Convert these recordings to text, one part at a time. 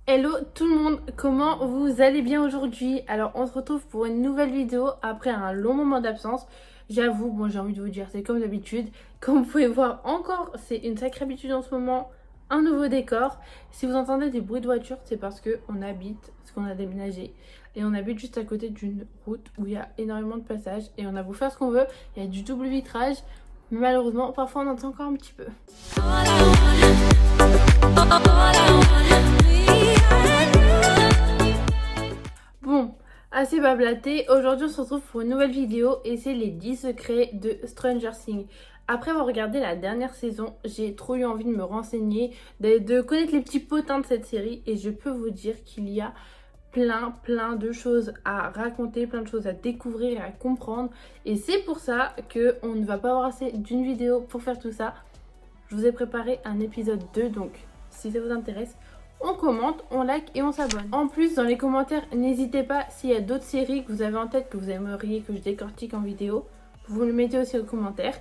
Hello tout le monde, comment vous allez bien aujourd'hui? Alors on se retrouve pour une nouvelle vidéo après un long moment d'absence. J'avoue, bon j'ai envie de vous dire, c'est comme d'habitude. Comme vous pouvez voir encore, c'est une sacrée habitude en ce moment, un nouveau décor. Si vous entendez des bruits de voiture, c'est parce qu'on habite, parce qu'on a déménagé. Et on habite juste à côté d'une route où il y a énormément de passages. Et on a beau faire ce qu'on veut, il y a du double vitrage. Mais malheureusement, parfois on entend encore un petit peu. Bon, assez bablaté. Aujourd'hui, on se retrouve pour une nouvelle vidéo et c'est les 10 secrets de Stranger Things. Après avoir regardé la dernière saison, j'ai trop eu envie de me renseigner, de connaître les petits potins de cette série et je peux vous dire qu'il y a plein de choses à raconter, plein de choses à découvrir et à comprendre. Et c'est pour ça qu'on ne va pas avoir assez d'une vidéo pour faire tout ça. Je vous ai préparé un épisode 2, donc si ça vous intéresse, on commente, on like et on s'abonne. En plus, dans les commentaires, n'hésitez pas s'il y a d'autres séries que vous avez en tête, que vous aimeriez que je décortique en vidéo, vous le mettez aussi en commentaire.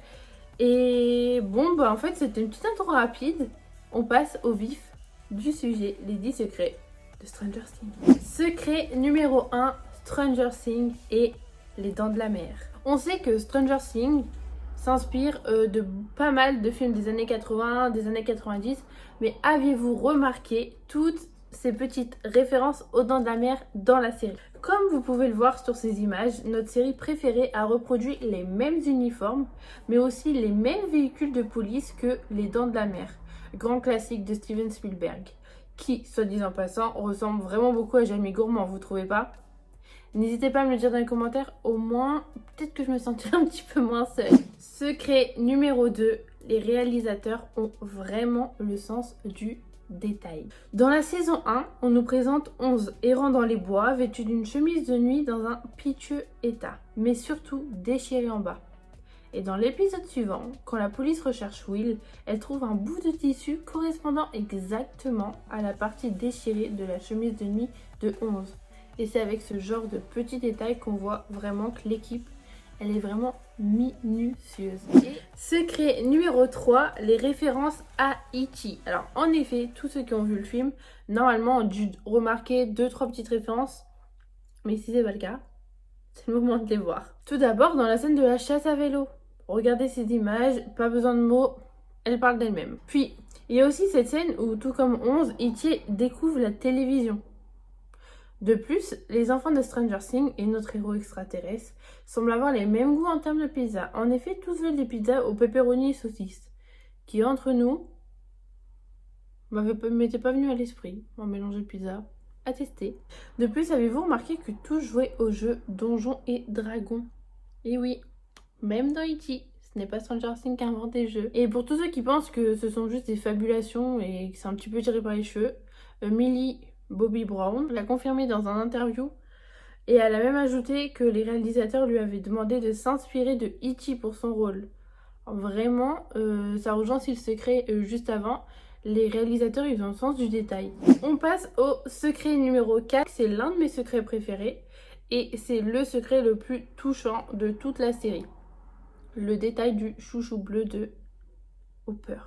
Et bon, bah en fait, c'était une petite intro rapide. On passe au vif du sujet, les 10 secrets de Stranger Things. Secret numéro 1, Stranger Things et les dents de la mer. On sait que Stranger Things s'inspire de pas mal de films des années 80, des années 90, mais aviez-vous remarqué toutes ces petites références aux dents de la mer dans la série? Comme vous pouvez le voir sur ces images, notre série préférée a reproduit les mêmes uniformes, mais aussi les mêmes véhicules de police que les dents de la mer, grand classique de Steven Spielberg, qui, soit dit en passant, ressemble vraiment beaucoup à Jamie Gourmand, vous trouvez pas? N'hésitez pas à me le dire dans les commentaires, au moins, peut-être que je me sentirai un petit peu moins seule. Secret numéro 2, les réalisateurs ont vraiment le sens du détail. Dans la saison 1, on nous présente 11 errant dans les bois, vêtus d'une chemise de nuit dans un piteux état, mais surtout déchirés en bas. Et dans l'épisode suivant, quand la police recherche Will, elle trouve un bout de tissu correspondant exactement à la partie déchirée de la chemise de nuit de 11. Et c'est avec ce genre de petits détails qu'on voit vraiment que l'équipe, elle est vraiment minutieuse. Et secret numéro 3, les références à E.T. Alors en effet, tous ceux qui ont vu le film, normalement ont dû remarquer 2-3 petites références. Mais si c'est pas le cas, c'est le moment de les voir. Tout d'abord, dans la scène de la chasse à vélo. Regardez ces images, pas besoin de mots, elles parlent d'elles-mêmes. Puis, il y a aussi cette scène où, tout comme 11, E.T. découvre la télévision. De plus, les enfants de Stranger Things et notre héros extraterrestre semblent avoir les mêmes goûts en termes de pizza. En effet, tous veulent des pizzas au pepperoni et saucisses, qui entre nous m'étaient pas venu à l'esprit en mélange de pizza. À tester. De plus, avez-vous remarqué que tous jouaient au jeu Donjons et Dragons? Et oui, même dans E.T., ce n'est pas Stranger Things qui a inventé le jeu. Et pour tous ceux qui pensent que ce sont juste des fabulations et que c'est un petit peu tiré par les cheveux, Millie Bobby Brown l'a confirmé dans un interview et elle a même ajouté que les réalisateurs lui avaient demandé de s'inspirer de E.T. pour son rôle. Alors vraiment, ça rejoint aussi le secret juste avant. Les réalisateurs, ils ont le sens du détail. On passe au secret numéro 4. C'est l'un de mes secrets préférés et c'est le secret le plus touchant de toute la série. Le détail du chouchou bleu de Hopper.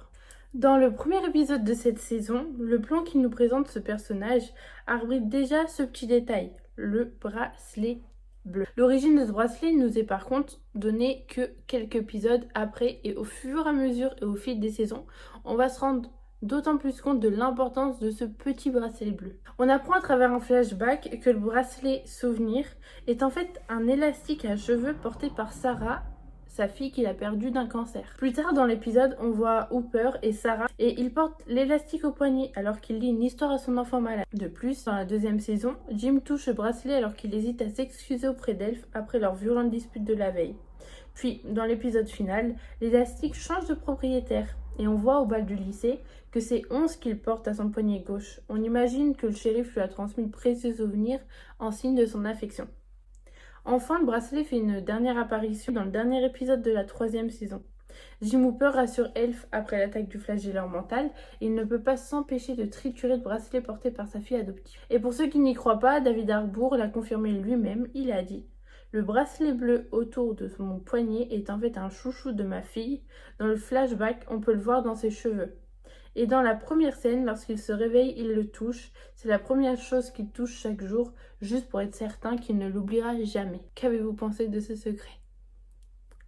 Dans le premier épisode de cette saison, le plan qui nous présente ce personnage abrite déjà ce petit détail, le bracelet bleu. L'origine de ce bracelet nous est par contre donnée que quelques épisodes après et au fur et à mesure et au fil des saisons, on va se rendre d'autant plus compte de l'importance de ce petit bracelet bleu. On apprend à travers un flashback que le bracelet souvenir est en fait un élastique à cheveux porté par Sarah, sa fille qu'il a perdue d'un cancer. Plus tard dans l'épisode, on voit Hooper et Sarah et ils portent l'élastique au poignet alors qu'il lit une histoire à son enfant malade. De plus, dans la deuxième saison, Jim touche le bracelet alors qu'il hésite à s'excuser auprès d'Elf après leur violente dispute de la veille. Puis, dans l'épisode final, l'élastique change de propriétaire et on voit au bal du lycée que c'est 11 qu'il porte à son poignet gauche. On imagine que le shérif lui a transmis de précieux souvenirs en signe de son affection. Enfin, le bracelet fait une dernière apparition dans le dernier épisode de la 3e saison. Jim Hooper rassure Elf après l'attaque du flagelleur mental et il ne peut pas s'empêcher de triturer le bracelet porté par sa fille adoptive. Et pour ceux qui n'y croient pas, David Harbour l'a confirmé lui-même, il a dit « Le bracelet bleu autour de mon poignet est en fait un chouchou de ma fille. Dans le flashback, on peut le voir dans ses cheveux. Et dans la première scène, lorsqu'il se réveille, il le touche. C'est la première chose qu'il touche chaque jour, juste pour être certain qu'il ne l'oubliera jamais. Qu'avez-vous pensé de ce secret?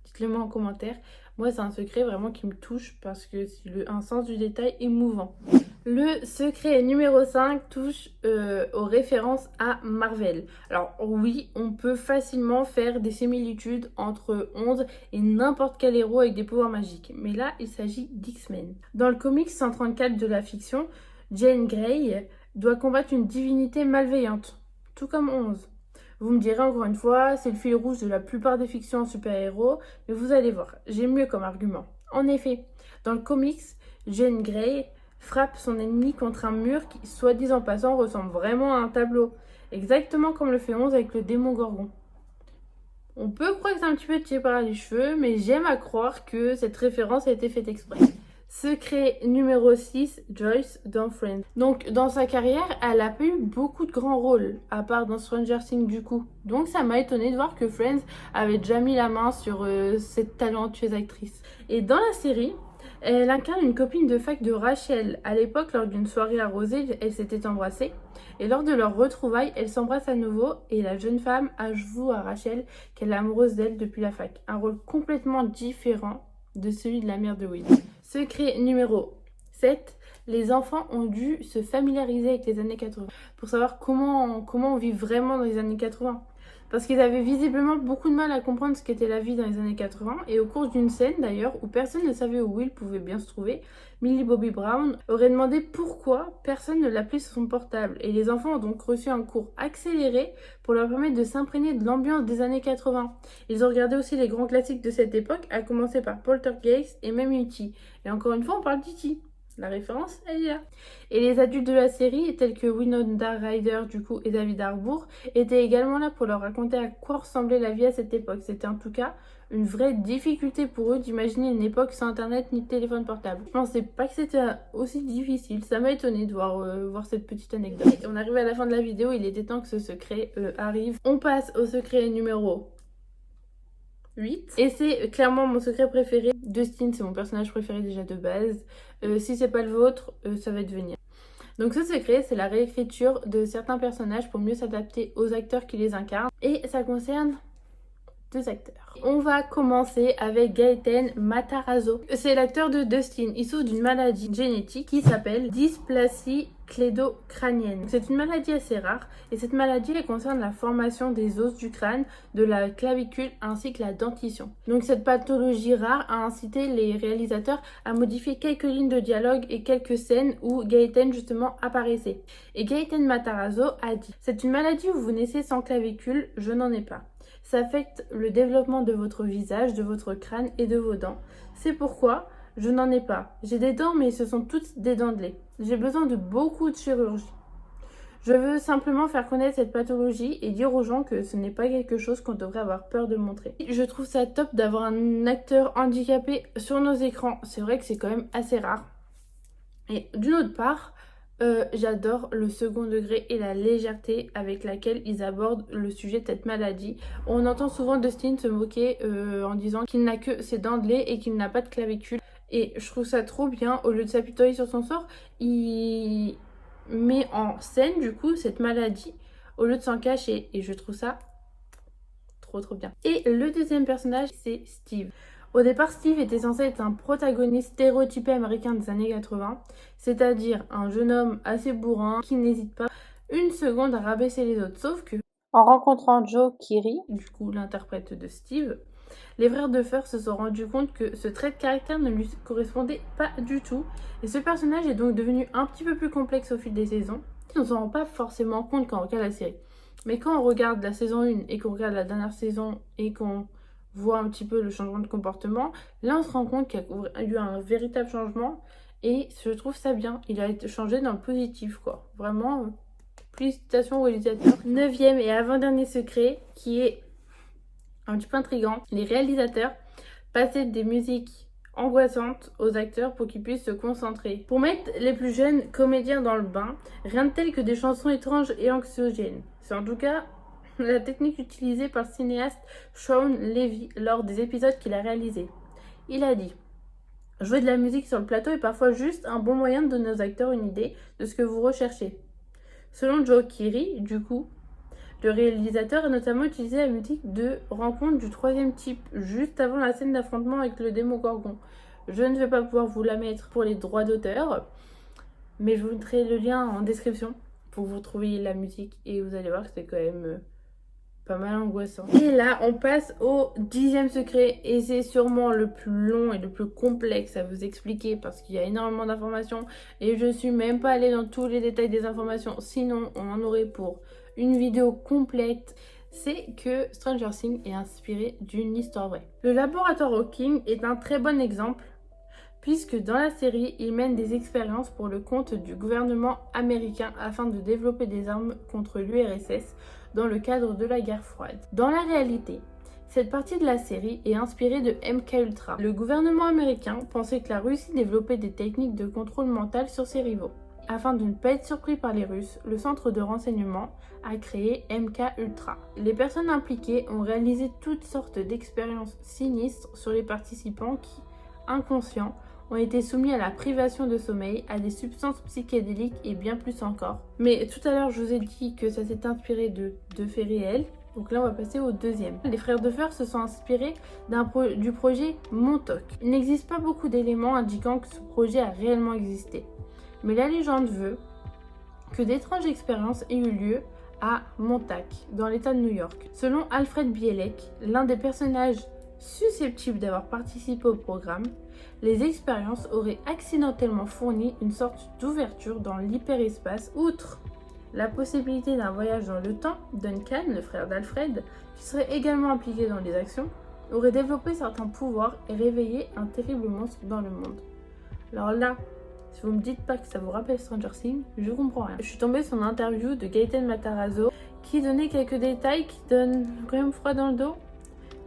Dites-le moi en commentaire. Moi, c'est un secret vraiment qui me touche parce que c'est un sens du détail émouvant. Le secret numéro 5 touche aux références à Marvel. Alors oui, on peut facilement faire des similitudes entre 11 et n'importe quel héros avec des pouvoirs magiques. Mais là, il s'agit d'X-Men. Dans le comics 134 de la fiction, Jean Grey doit combattre une divinité malveillante, tout comme 11. Vous me direz encore une fois, c'est le fil rouge de la plupart des fictions en super-héros, mais vous allez voir, j'ai mieux comme argument. En effet, dans le comics, Jean Grey frappe son ennemi contre un mur qui, soit dit en passant, ressemble vraiment à un tableau. Exactement comme le fait 11 avec le démon Gorgon. On peut croire que c'est un petit peu tiré par les cheveux, mais j'aime à croire que cette référence a été faite exprès. Secret numéro 6, Joyce dans Friends. Donc dans sa carrière, elle a pas eu beaucoup de grands rôles, à part dans Stranger Things du coup. Donc ça m'a étonné de voir que Friends avait déjà mis la main sur cette talentueuse actrice. Et dans la série, elle incarne une copine de fac de Rachel. À l'époque, lors d'une soirée arrosée, elles s'étaient embrassées. Et lors de leur retrouvaille, elles s'embrassent à nouveau et la jeune femme avoue à Rachel qu'elle est amoureuse d'elle depuis la fac. Un rôle complètement différent de celui de la mère de Will. Secret numéro 7. Les enfants ont dû se familiariser avec les années 80 pour savoir comment on vit vraiment dans les années 80. Parce qu'ils avaient visiblement beaucoup de mal à comprendre ce qu'était la vie dans les années 80. Et au cours d'une scène d'ailleurs, où personne ne savait où Will pouvait bien se trouver, Millie Bobby Brown aurait demandé pourquoi personne ne l'appelait sur son portable. Et les enfants ont donc reçu un cours accéléré pour leur permettre de s'imprégner de l'ambiance des années 80. Ils ont regardé aussi les grands classiques de cette époque, à commencer par Poltergeist et même E.T. Et encore une fois, on parle d'E.T. La référence, elle est là. Et les adultes de la série, tels que Winona Ryder du coup et David Harbour, étaient également là pour leur raconter à quoi ressemblait la vie à cette époque. C'était en tout cas une vraie difficulté pour eux d'imaginer une époque sans internet ni de téléphone portable. Je pensais pas que c'était aussi difficile. Ça m'a étonné de voir cette petite anecdote. Et on arrive à la fin de la vidéo, il était temps que ce secret arrive. On passe au secret numéro 8. Et c'est clairement mon secret préféré. Dustin, c'est mon personnage préféré déjà de base. Si c'est pas le vôtre, ça va devenir. Donc ce secret, c'est la réécriture de certains personnages pour mieux s'adapter aux acteurs qui les incarnent. Et ça concerne 2 acteurs. On va commencer avec Gaëtan Matarazzo. C'est l'acteur de Dustin. Il souffre d'une maladie génétique qui s'appelle dysplasie clédo-crânienne. C'est une maladie assez rare et cette maladie elle concerne la formation des os du crâne, de la clavicule ainsi que la dentition. Donc cette pathologie rare a incité les réalisateurs à modifier quelques lignes de dialogue et quelques scènes où Gaëtan justement apparaissait. Et Gaëtan Matarazzo a dit: c'est une maladie où vous naissez sans clavicule, je n'en ai pas. Ça affecte le développement de votre visage, de votre crâne et de vos dents. C'est pourquoi je n'en ai pas. J'ai des dents, mais ce sont toutes des dents de lait. J'ai besoin de beaucoup de chirurgie. Je veux simplement faire connaître cette pathologie et dire aux gens que ce n'est pas quelque chose qu'on devrait avoir peur de montrer. Je trouve ça top d'avoir un acteur handicapé sur nos écrans. C'est vrai que c'est quand même assez rare. Et d'une autre part, j'adore le second degré et la légèreté avec laquelle ils abordent le sujet de cette maladie. On entend souvent Dustin se moquer en disant qu'il n'a que ses dents de lait et qu'il n'a pas de clavicule. Et je trouve ça trop bien. Au lieu de s'apitoyer sur son sort, il met en scène du coup cette maladie au lieu de s'en cacher. Et je trouve ça trop bien. Et le deuxième personnage, c'est Steve. Au départ, Steve était censé être un protagoniste stéréotypé américain des années 80, c'est-à-dire un jeune homme assez bourrin qui n'hésite pas une seconde à rabaisser les autres. Sauf que, en rencontrant Joe Keery, du coup l'interprète de Steve, les frères Duffer se sont rendus compte que ce trait de caractère ne lui correspondait pas du tout. Et ce personnage est donc devenu un petit peu plus complexe au fil des saisons. On ne s'en rend pas forcément compte quand on regarde la série. Mais quand on regarde la saison 1 et qu'on regarde la dernière saison et qu'on voit un petit peu le changement de comportement, là on se rend compte qu'il y a eu un véritable changement et je trouve ça bien. Il a été changé dans le positif quoi. Vraiment, félicitations au réalisateur. 9e et avant-dernier secret qui est un petit peu intriguant. Les réalisateurs passaient des musiques angoissantes aux acteurs pour qu'ils puissent se concentrer. Pour mettre les plus jeunes comédiens dans le bain, rien de tel que des chansons étranges et anxiogènes. C'est en tout cas la technique utilisée par le cinéaste Shawn Levy lors des épisodes qu'il a réalisés. Il a dit: Jouer de la musique sur le plateau est parfois juste un bon moyen de donner aux acteurs une idée de ce que vous recherchez. Selon Joe Keery, du coup, le réalisateur a notamment utilisé la musique de Rencontre du troisième type, juste avant la scène d'affrontement avec le Démogorgon. Je ne vais pas pouvoir vous la mettre pour les droits d'auteur, mais je vous mettrai le lien en description pour que vous trouviez la musique et vous allez voir que c'est quand même pas mal angoissant. Et là, on passe au 10e secret et c'est sûrement le plus long et le plus complexe à vous expliquer parce qu'il y a énormément d'informations et je suis même pas allée dans tous les détails des informations, sinon on en aurait pour une vidéo complète. C'est que Stranger Things est inspiré d'une histoire vraie. Le laboratoire Hawking est un très bon exemple puisque dans la série, il mène des expériences pour le compte du gouvernement américain afin de développer des armes contre l'URSS dans le cadre de la guerre froide. Dans la réalité, cette partie de la série est inspirée de MKUltra. Le gouvernement américain pensait que la Russie développait des techniques de contrôle mental sur ses rivaux. Afin de ne pas être surpris par les Russes, le centre de renseignement a créé MKUltra. Les personnes impliquées ont réalisé toutes sortes d'expériences sinistres sur les participants qui, inconscients, ont été soumis à la privation de sommeil, à des substances psychédéliques et bien plus encore. Mais tout à l'heure, je vous ai dit que ça s'est inspiré de faits réels. Donc là, on va passer au deuxième. Les frères Duffer se sont inspirés du projet Montauk. Il n'existe pas beaucoup d'éléments indiquant que ce projet a réellement existé. Mais la légende veut que d'étranges expériences aient eu lieu à Montauk, dans l'état de New York. Selon Alfred Bielek, l'un des personnages susceptibles d'avoir participé au programme, les expériences auraient accidentellement fourni une sorte d'ouverture dans l'hyperespace. Outre la possibilité d'un voyage dans le temps, Duncan, le frère d'Alfred, qui serait également impliqué dans les actions, aurait développé certains pouvoirs et réveillé un terrible monstre dans le monde. Alors là, si vous me dites pas que ça vous rappelle Stranger Things, je comprends rien. Je suis tombée sur une interview de Gaten Matarazzo qui donnait quelques détails qui donnent quand même froid dans le dos.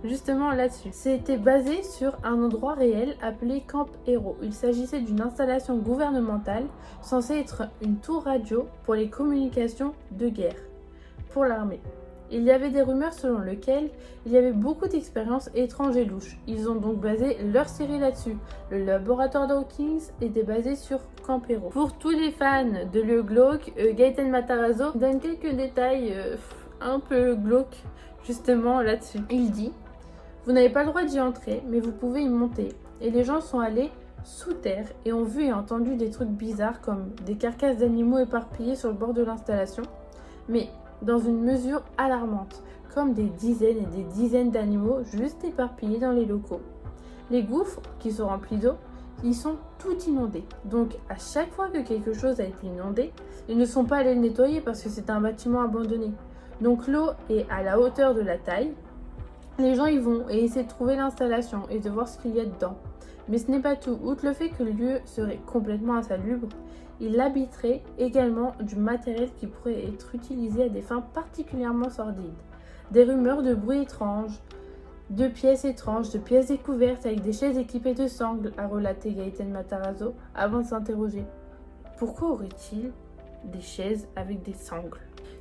Justement là-dessus. C'était basé sur un endroit réel appelé Camp Hero. Il s'agissait d'une installation gouvernementale censée être une tour radio pour les communications de guerre pour l'armée. Il y avait des rumeurs selon lesquelles il y avait beaucoup d'expériences étranges et louches. Ils ont donc basé leur série là-dessus. Le laboratoire d'Hawkins était basé sur Camp Hero. Pour tous les fans de lieux glauques, Gaten Matarazzo donne quelques détails un peu glauques justement là-dessus. Il dit: vous n'avez pas le droit d'y entrer, mais vous pouvez y monter. Et les gens sont allés sous terre et ont vu et entendu des trucs bizarres comme des carcasses d'animaux éparpillées sur le bord de l'installation, mais dans une mesure alarmante, comme des dizaines et des dizaines d'animaux juste éparpillés dans les locaux. Les gouffres, qui sont remplis d'eau, ils sont tout inondés. Donc à chaque fois que quelque chose a été inondé, ils ne sont pas allés le nettoyer parce que c'est un bâtiment abandonné. Donc l'eau est à la hauteur de la taille. Les gens y vont et essaient de trouver l'installation et de voir ce qu'il y a dedans. Mais ce n'est pas tout. Outre le fait que le lieu serait complètement insalubre, il habiterait également du matériel qui pourrait être utilisé à des fins particulièrement sordides. Des rumeurs de bruits étranges, de pièces étranges, de pièces découvertes avec des chaises équipées de sangles, a relaté Gaten Matarazzo avant de s'interroger. Pourquoi aurait-il des chaises avec des sangles?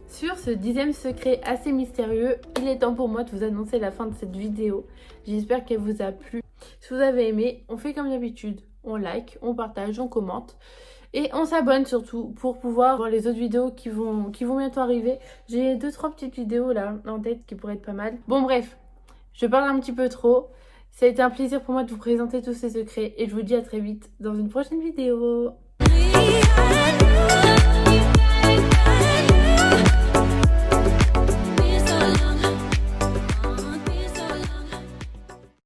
Sur ce 10e secret assez mystérieux, il est temps pour moi de vous annoncer la fin de cette vidéo. J'espère qu'elle vous a plu. Si vous avez aimé, on fait comme d'habitude. On like, on partage, on commente. Et on s'abonne surtout pour pouvoir voir les autres vidéos qui vont bientôt arriver. J'ai 2-3 petites vidéos là en tête qui pourraient être pas mal. Bon bref, je parle un petit peu trop. Ça a été un plaisir pour moi de vous présenter tous ces secrets. Et je vous dis à très vite dans une prochaine vidéo.